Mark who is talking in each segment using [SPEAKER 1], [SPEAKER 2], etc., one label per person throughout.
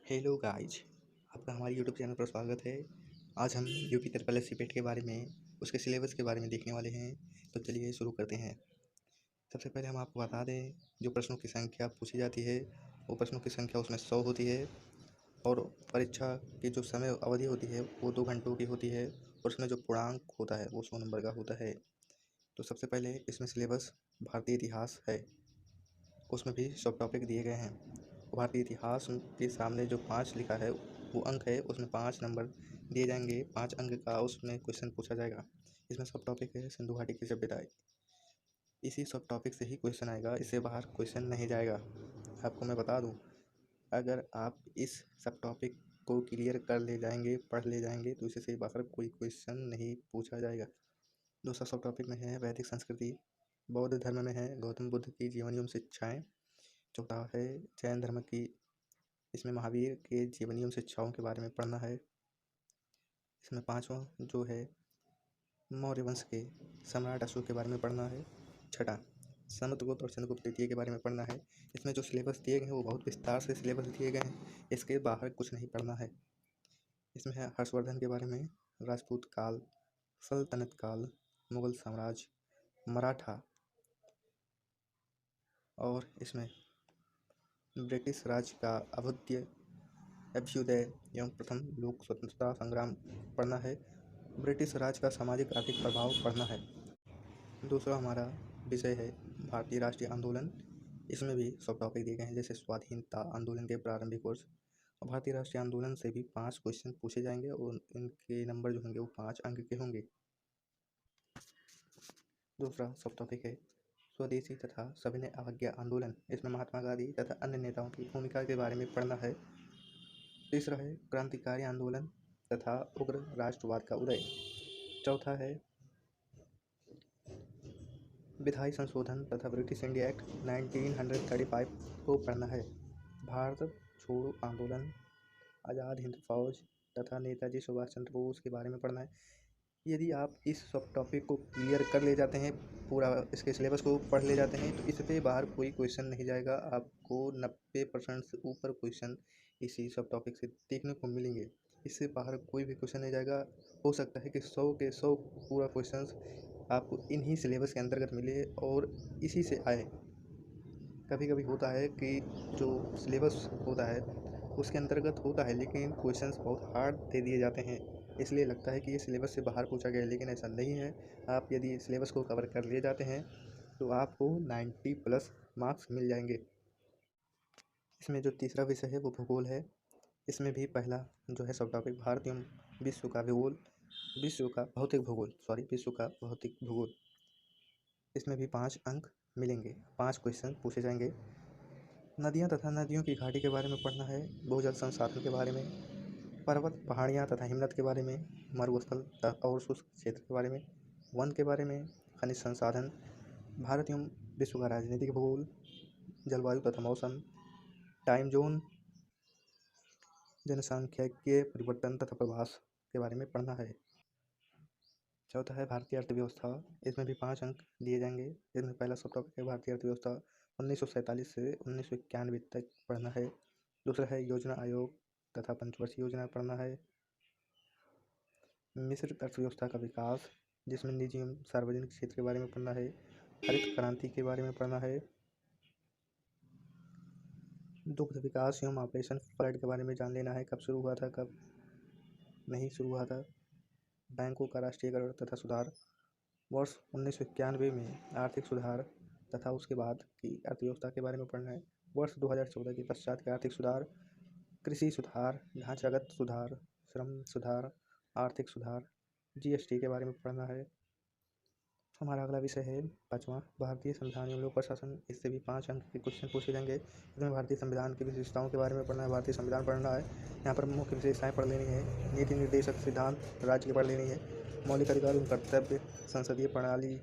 [SPEAKER 1] Hello guys, आपका हमारे YouTube channel पर स्वागत है। आज हम यूपी ट्रिपल एस सीपेट के बारे में, उसके सिलेबस के बारे में देखने वाले हैं। तो चलिए शुरू करते हैं। सबसे पहले हम आपको बता दें, जो प्रश्नों की संख्या पूछी जाती है वो प्रश्नों की संख्या उसमें 100 होती है और परीक्षा की जो समय अवधि होती है वो 2 घंटों की होती है और उसमें जो पूर्णांक होता है वो 100 नंबर का होता है। तो सबसे पहले इसमें सिलेबस भारतीय इतिहास है, उसमें भी सब टॉपिक दिए गए हैं। भारतीय इतिहास के सामने जो 5 लिखा है वो अंक है, उसमें 5 नंबर दिए जाएंगे। 5 अंक का उसमें क्वेश्चन पूछा जाएगा। इसमें सब टॉपिक है सिंधु घाटी की सभ्यता। इसी सब टॉपिक से ही क्वेश्चन आएगा, इससे बाहर क्वेश्चन नहीं जाएगा। आपको मैं बता दूं, अगर आप इस सब टॉपिक को क्लियर कर ले जाएंगे, पढ़ ले जाएंगे, तो इससे बाहर कोई क्वेश्चन नहीं पूछा जाएगा। दूसरा सब टॉपिक में है वैदिक संस्कृति। बौद्ध धर्म में है गौतम बुद्ध की जीवन एवं शिक्षाएँ। चौथा है जैन धर्म की, इसमें महावीर के जीवनी एवं शिक्षाओं के बारे में पढ़ना है। इसमें पाँचवा जो है मौर्य वंश के सम्राट अशोक के बारे में पढ़ना है। छठा समुद्रगुप्त और चंद्रगुप्त द्वितीय के बारे में पढ़ना है। इसमें जो सिलेबस दिए गए हैं वो बहुत विस्तार से सिलेबस दिए गए हैं, इसके बाहर कुछ नहीं पढ़ना है। इसमें है हर्षवर्धन के बारे में, राजपूत काल, सल्तनत काल, मुगल साम्राज्य, मराठा, और इसमें ब्रिटिश राज का अभ्युदय एवं प्रथम लोक स्वतंत्रता संग्राम पढ़ना है। ब्रिटिश राज का सामाजिक आर्थिक प्रभाव पढ़ना है। दूसरा हमारा विषय है भारतीय राष्ट्रीय आंदोलन। इसमें भी सब टॉपिक दिए गए हैं, जैसे स्वाधीनता आंदोलन के प्रारंभिक वर्ष। और भारतीय राष्ट्रीय आंदोलन से भी 5 क्वेश्चन पूछे जाएंगे और इनके नंबर जो होंगे वो 5 अंक के होंगे। दूसरा सब टॉपिक है स्वदेशी तथा सविनय अवज्ञा आंदोलन। इसमें महात्मा गांधी तथा अन्य नेताओं की भूमिका के बारे में पढ़ना है। तीसरा है क्रांतिकारी आंदोलन तथा उग्र राष्ट्रवाद का उदय। चौथा है विधायी संशोधन तथा ब्रिटिश इंडिया एक्ट 1935 को पढ़ना है। भारत छोड़ो आंदोलन, आज़ाद हिंद फौज तथा नेताजी सुभाष चंद्र बोस के बारे में पढ़ना है। यदि आप इस सब टॉपिक को क्लियर कर ले जाते हैं, पूरा इसके सिलेबस को पढ़ ले जाते हैं, तो इससे बाहर कोई क्वेश्चन नहीं जाएगा। आपको 90% से ऊपर क्वेश्चन इसी सब टॉपिक से देखने को मिलेंगे। इससे बाहर कोई भी क्वेश्चन नहीं जाएगा। हो सकता है कि 100 के 100 पूरा क्वेश्चंस आपको इन्हीं सिलेबस के अंतर्गत मिले और इसी से आए। कभी कभी होता है कि जो सिलेबस होता है उसके अंतर्गत होता है, लेकिन क्वेश्चंस बहुत हार्ड दे दिए जाते हैं, इसलिए लगता है कि ये सिलेबस से बाहर पूछा गया है, लेकिन ऐसा नहीं है। आप यदि सिलेबस को कवर कर ले जाते हैं तो आपको 90+ मार्क्स मिल जाएंगे। इसमें जो तीसरा विषय है वो भूगोल है। इसमें भी पहला जो है सब टॉपिक भारत एवं विश्व का भूगोल, विश्व का भौतिक भूगोल, विश्व का भौतिक भूगोल। इसमें भी 5 अंक मिलेंगे, 5 क्वेश्चन पूछे जाएंगे। नदियाँ तथा नदियों की घाटी के बारे में पढ़ना है। भूजल संसाधन के बारे में, पर्वत पहाड़ियाँ तथा हिमनद के बारे में, मरुस्थल और शुष्क क्षेत्र के बारे में, वन के बारे में, खनिज संसाधन, भारत एवं विश्व का राजनीतिक भूगोल, जलवायु तथा मौसम, टाइम जोन, जनसांख्यिकीय परिवर्तन तथा प्रवास के बारे में पढ़ना है। चौथा है भारतीय अर्थव्यवस्था। इसमें भी 5 अंक दिए जाएंगे। इसमें पहला सब टॉपिक है भारतीय अर्थव्यवस्था 1947 से 1991 तक पढ़ना है। दूसरा है योजना आयोग तथा पंचवर्षीय योजना पढ़ना है। मिश्रित अर्थव्यवस्था का विकास, जिसमें निजी एवं सार्वजनिक क्षेत्र के बारे में पढ़ना है। हरित क्रांति के बारे में पढ़ना है। दुग्ध विकास एवं ऑपरेशन फ्लड के बारे में जान लेना है, कब शुरू हुआ था, कब नहीं शुरू हुआ था। बैंकों का राष्ट्रीयकरण तथा सुधार, वर्ष 1991 में आर्थिक सुधार तथा उसके बाद की अर्थव्यवस्था के बारे में पढ़ना है। वर्ष 2014 के पश्चात के आर्थिक सुधार, कृषि सुधार, ढांचागत सुधार, श्रम सुधार, आर्थिक सुधार, जीएसटी के बारे में पढ़ना है। हमारा अगला विषय है 5वां भारतीय संविधान एवं लोक प्रशासन। इससे भी 5 अंक के क्वेश्चन पूछे जाएंगे। इसमें भारतीय संविधान की विशेषताओं के बारे में पढ़ना है, भारतीय संविधान पढ़ना है। यहाँ पर मुख्य विशेषताएं पढ़ लेनी है, नीति निर्देशक सिद्धांत राज्य की पढ़ लेनी है, मौलिक अधिकार एवं कर्तव्य, संसदीय प्रणाली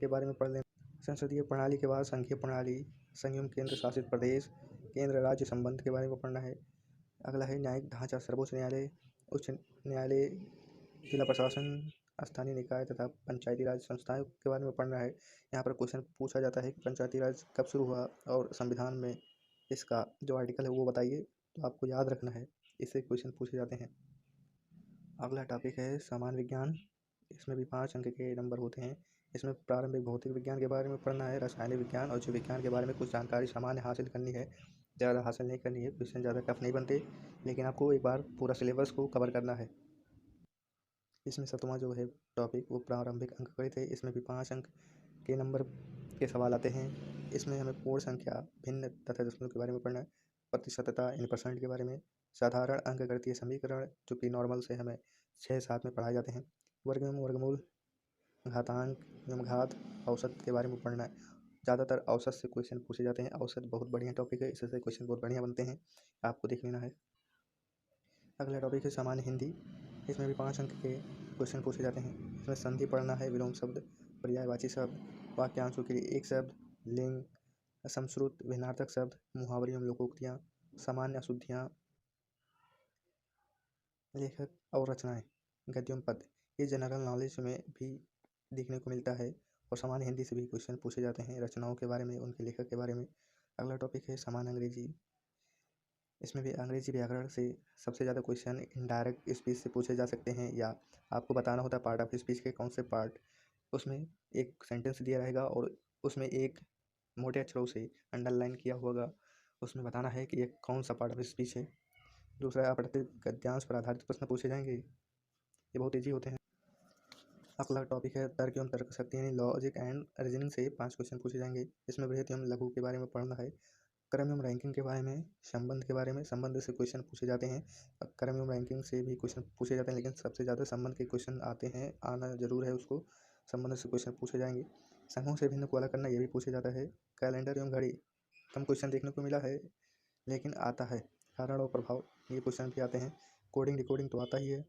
[SPEAKER 1] के बारे में पढ़ लेना। संसदीय प्रणाली के बाद संघीय प्रणाली, संघीय केंद्र शासित प्रदेश, केंद्र राज्य संबंध के बारे में पढ़ना है। अगला है न्यायिक ढांचा, सर्वोच्च न्यायालय, उच्च न्यायालय, जिला प्रशासन, स्थानीय निकाय तथा पंचायती राज संस्थाओं के बारे में पढ़ना है। यहाँ पर क्वेश्चन पूछा जाता है कि पंचायती राज कब शुरू हुआ और संविधान में इसका जो आर्टिकल है वो बताइए। तो आपको याद रखना है, इससे क्वेश्चन पूछे जाते हैं। अगला टॉपिक है सामान्य विज्ञान। इसमें भी 5 अंक के नंबर होते हैं। इसमें प्रारंभिक भौतिक विज्ञान के बारे में पढ़ना है, रासायनिक विज्ञान और जीव विज्ञान के बारे में कुछ जानकारी सामान्य हासिल करनी है, ज़्यादा हासिल नहीं करनी है। क्वेश्चन ज़्यादा टफ नहीं बनते, लेकिन आपको एक बार पूरा सिलेबस को कवर करना है। इसमें 7वां जो है टॉपिक वो प्रारंभिक अंकगणित है। इसमें भी 5 अंक के नंबर के सवाल आते हैं। इसमें हमें पूर्ण संख्या, भिन्न तथा दशमलव के बारे में पढ़ना है, प्रतिशतता यानी परसेंट के बारे में, साधारण अंकगणितीय समीकरण जो कि नॉर्मल से हमें 6-7 में पढ़ाए जाते हैं, वर्गमूल, वर्गमूल, घातांक एवं घात, औसत के बारे में पढ़ना है। ज़्यादातर औसत से क्वेश्चन पूछे जाते हैं। औसत बहुत बढ़िया टॉपिक है, इससे क्वेश्चन बहुत बढ़िया बनते हैं, आपको देख लेना है। अगला टॉपिक है सामान्य हिंदी। इसमें भी 5 अंक के क्वेश्चन पूछे जाते हैं। इसमें संधि पढ़ना है, विलोम शब्द, पर्यायवाची शब्द, वाक्यांशों के लिए एक शब्द, लिंग, समश्रुत, भिन्नार्थक शब्द, मुहावरे एवं लोकोक्तियाँ, सामान्य अशुद्धियाँ, लेखक और रचनाएं, गद्य एवं पद्य। ये जनरल नॉलेज में भी देखने को मिलता है और सामान्य हिंदी से भी क्वेश्चन पूछे जाते हैं, रचनाओं के बारे में, उनके लेखक के बारे में। अगला टॉपिक है सामान्य अंग्रेजी। इसमें भी अंग्रेजी व्याकरण से सबसे ज़्यादा क्वेश्चन इनडायरेक्ट स्पीच से पूछे जा सकते हैं, या आपको बताना होता है पार्ट ऑफ स्पीच के कौन से पार्ट। उसमें एक सेंटेंस दिया रहेगा और उसमें एक मोटे अक्षरों से अंडरलाइन किया होगा, उसमें बताना है कि ये कौन सा पार्ट ऑफ स्पीच है। दूसरा, अपठित गद्यांश पर आधारित प्रश्न पूछे जाएंगे, ये बहुत ईजी होते हैं। अगला टॉपिक है तर्क एवं तर्क शक्ति यानी लॉजिक एंड रीजनिंग से 5 क्वेश्चन पूछे जाएंगे। इसमें बृहत एवं लघु के बारे में पढ़ना है, क्रम एवं रैंकिंग के बारे में, संबंध के बारे में, संबंध से क्वेश्चन पूछे जाते हैं। क्रम एवं रैंकिंग से भी क्वेश्चन पूछे जाते हैं, लेकिन सबसे ज़्यादा संबंध के क्वेश्चन आते हैं, आना जरूर है उसको, संबंध से क्वेश्चन पूछे जाएंगे। समूह से भिन्न को अलग करना, ये भी पूछे जाता है। कैलेंडर एवं घड़ी, कम क्वेश्चन देखने को मिला है लेकिन आता है। कारण और प्रभाव, ये क्वेश्चन भी आते हैं। कोडिंग डिकोडिंग तो आता ही है।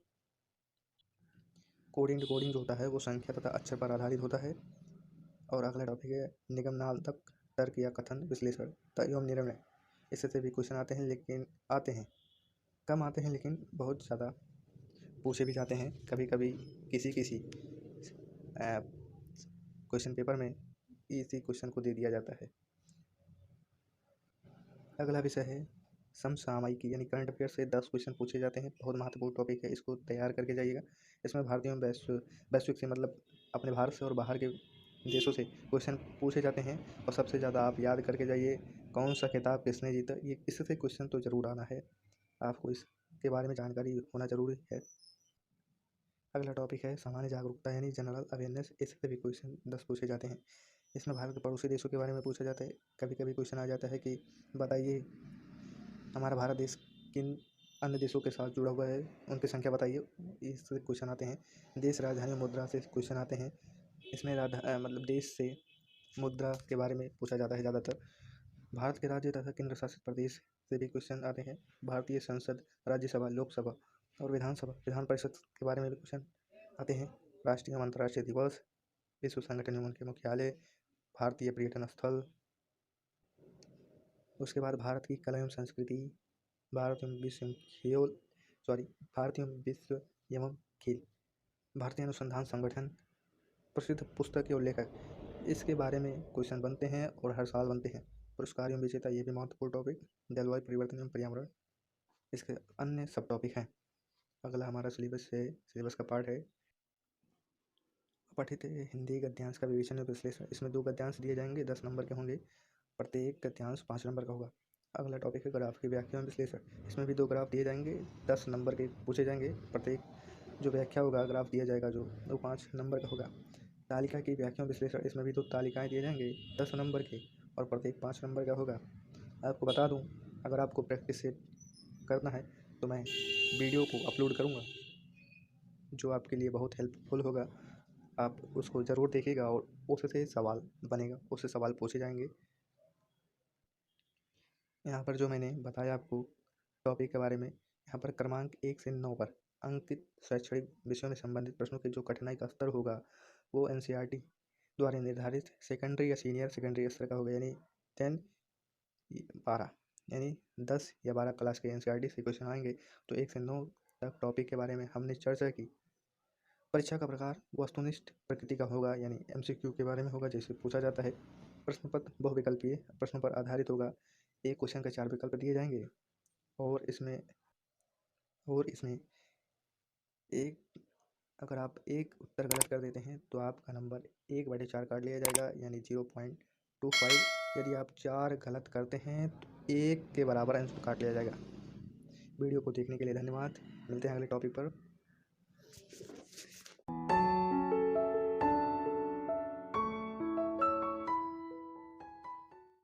[SPEAKER 1] कोडिंग डिकोडिंग जो होता है वो संख्या तथा अक्षर पर आधारित होता है। और अगला टॉपिक है निगमनात्मक तर्क या कथन विश्लेषण एवं निर्णय। इससे से भी क्वेश्चन आते हैं, लेकिन आते हैं, कम आते हैं, लेकिन बहुत ज़्यादा पूछे भी जाते हैं। कभी कभी किसी किसी क्वेश्चन पेपर में इसी क्वेश्चन को दे दिया जाता है। अगला विषय है समसामयिकी यानी करंट अफेयर से 10 क्वेश्चन पूछे जाते हैं। बहुत महत्वपूर्ण टॉपिक है, इसको तैयार करके जाइएगा। इसमें भारतीय एवं वैश्विक से मतलब अपने भारत से और बाहर के देशों से क्वेश्चन पूछे जाते हैं। और सबसे ज़्यादा आप याद करके जाइए कौन सा खिताब किसने जीता, ये इससे क्वेश्चन तो ज़रूर आना है, आपको इसके बारे में जानकारी होना ज़रूरी है। अगला टॉपिक है सामान्य जागरूकता यानी जनरल अवेयरनेस। इससे भी क्वेश्चन 10 पूछे जाते हैं। इसमें भारत के पड़ोसी देशों के बारे में पूछा जाता है। कभी कभी क्वेश्चन आ जाता है कि बताइए हमारा भारत देश किन अन्य देशों के साथ जुड़ा हुआ है, उनकी संख्या बताइए, इससे क्वेश्चन आते हैं। देश, राजधानी, मुद्रा से क्वेश्चन आते हैं। इसमें मतलब देश से मुद्रा के बारे में पूछा जाता है ज़्यादातर। भारत के राज्य तथा केंद्र शासित प्रदेश से भी क्वेश्चन आते हैं। भारतीय संसद, राज्यसभा, लोकसभा और विधानसभा, विधान परिषद के बारे में भी क्वेश्चन आते हैं। राष्ट्रीय एवं अंतर्राष्ट्रीय दिवस, विश्व संगठन एवं उनके मुख्यालय, भारतीय पर्यटन स्थल। उसके बाद भारत की कला एवं संस्कृति, भारत एवं विश्व खेल भारत एवं विश्व एवं खेल, भारतीय अनुसंधान संगठन, प्रसिद्ध पुस्तक और लेखक, इसके बारे में क्वेश्चन बनते हैं और हर साल बनते हैं। पुरस्कार एवं विजेता, ये भी महत्वपूर्ण टॉपिक, जलवायु परिवर्तन एवं पर्यावरण, इसके अन्य सब टॉपिक हैं। अगला हमारा सिलेबस का पार्ट है पठित हिंदी गद्यांश का विवेचन और विश्लेषण। इसमें 2 गद्यांश दिए जाएंगे, 10 नंबर के होंगे, प्रत्येक गद्यांश 5 नंबर का होगा। अगला टॉपिक है ग्राफ की व्याख्या एवं विश्लेषण। इसमें भी 2 ग्राफ दिए जाएंगे, 10 नंबर के पूछे जाएंगे। प्रत्येक जो व्याख्या होगा, ग्राफ दिया जाएगा जो, वो 5 नंबर का होगा। तालिका की व्याख्या एवं विश्लेषण, इसमें भी 2 तालिकाएँ दिए जाएंगे 10 नंबर के और प्रत्येक 5 नंबर का होगा। आपको बता दूँ, अगर आपको प्रैक्टिस से करना है तो मैं वीडियो को अपलोड करूँगा जो आपके लिए बहुत हेल्पफुल होगा। आप उसको ज़रूर देखिएगा और उससे सवाल बनेगा, उससे सवाल पूछे जाएंगे। यहाँ पर जो मैंने बताया आपको टॉपिक के बारे में, यहाँ पर क्रमांक 1 से 9 पर अंकित शैक्षणिक विषयों में संबंधित प्रश्नों के जो कठिनाई का स्तर होगा वो एनसीईआरटी द्वारा निर्धारित सेकेंडरी या सीनियर सेकेंडरी स्तर का होगा, यानी 10 12 यानी 10 या 12 क्लास के एनसीईआरटी से क्वेश्चन आएंगे। तो 1 से 9 तक टॉपिक के बारे में हमने चर्चा की। परीक्षा का प्रकार वस्तुनिष्ठ प्रकृति का होगा, यानी एमसीक्यू के बारे में होगा, जैसे पूछा जाता है। प्रश्न पत्र बहुविकल्पीय प्रश्नों पर आधारित होगा, एक क्वेश्चन के 4 विकल्प दिए जाएंगे। और इसमें एक अगर आप एक उत्तर गलत कर देते हैं तो आपका नंबर 1/4 काट लिया जाएगा, यानी 0.25। यदि आप 4 गलत करते हैं तो 1 के बराबर आंसर काट लिया जाएगा। वीडियो को देखने के लिए धन्यवाद। मिलते हैं अगले टॉपिक पर।